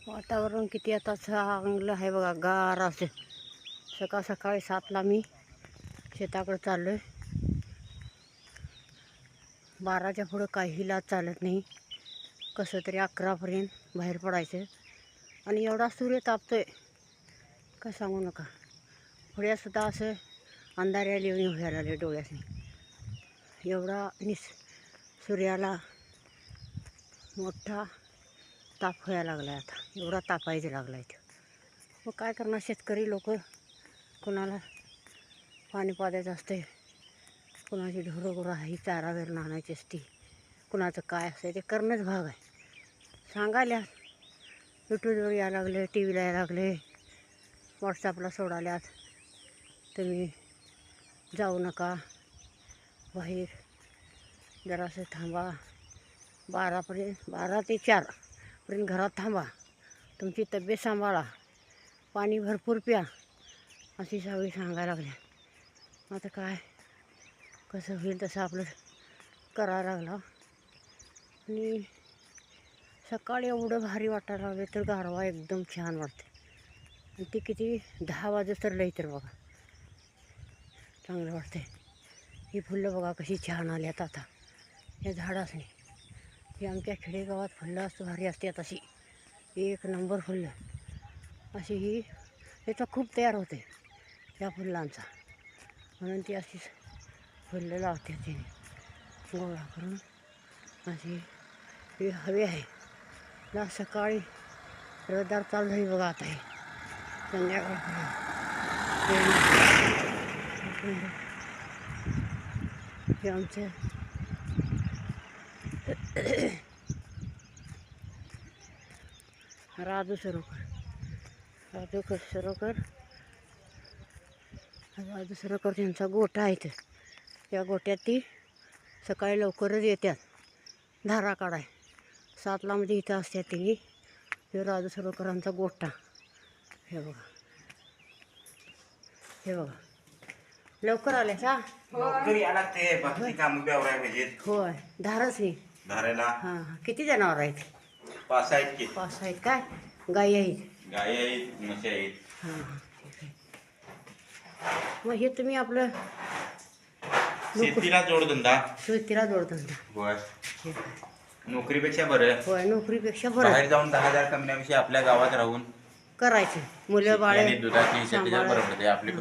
वातावरण किती आता चांगलं आहे बघा, गार असे. सकाळ सकाळी 7ला मी शेताकडे चाललो आहे. 12च्या पुढं काही लाज चालत नाही. कसं तरी 11पर्यंत बाहेर पडायचं. आणि एवढा सूर्य तापतोय का सांगू नका. पुढ्यासुद्धा असं अंधाऱ्याला येऊन व्हायला लागले डोळ्यासनी. एवढा सूर्याला मोठा ताप व्हायला लागला आता. एवढा तापायचं लागला इथं. मग काय करणार शेतकरी लोक. कोणाला पाणी पाजायचं असते, कोणाची ढोरं ही चारा वगैरे आणायची असते, कुणाचं काय असतं ते करणंच भाग आहे. सांगायला यूट्यूबवर यायला लागले, टी व्हीला यायला लागले, व्हॉट्सअपला सोडाल्यात. तुम्ही जाऊ नका बाहेर, जरासं थांबा, 12 ते 4पर्यंत घरात थांबा, तुमची तब्येत सांभाळा, पाणी भरपूर प्या, अशी सगळी सांगायला लागल्या. आता काय कसं होईल तसं आपलं करायला लागला. आणि सकाळी एवढं भारी वाटायला लागलं तर गारवा एकदम छान वाटते. आणि ते किती 10 वाजे तर लई तर बघा चांगलं वाटते. ही फुलं बघा कशी छान आल्यात आता या झाडासनी. ही आमच्या खेडेगावात फुलं असं भारी असतात, अशी 1 नंबर फुलं. अशी ही त्याचा खूप तयार होते या फुलांचा, म्हणून ती अशी फुलं लावते तिने गोळा करून. अशी ही हवी आहे ना. सकाळी रविवार चालू झाली बघा आता. हे संध्याकाळपर्यंत हे आमचं राजू सरोकर त्यांचा गोठा आहे. तर त्या गोट्यात ती सकाळी लवकरच येतात धारा काढाय. 7ला म्हणजे इथं असतात ती. हे राजू सरोकरांचा गोठा. हे बघा, हे बघा लवकर आले का? लवकर यायला लागते, बाकी काम बेवराय पाहिजेत. होय, धारच नाही धारायला. हां. किती जनावर आहेत? 5 आहेत की. 5 आहेत काय? गाई आहेत? गाय आहेत, म्हशी आहेत. हां, ठीक आहे. मग हे तुम्ही आपलं शेतीला जोडधंदा. शेतीला जोडधंदा. होय, ठीक आहे. नोकरीपेक्षा बरं. होय, नोकरीपेक्षा बरं बाहेर जाऊन 10,000 कमण्यापेक्षा आपल्या गावात राहून करायचं. मुलं बाळ आणि दुधाची शेतीच्या बरं पडते आपली.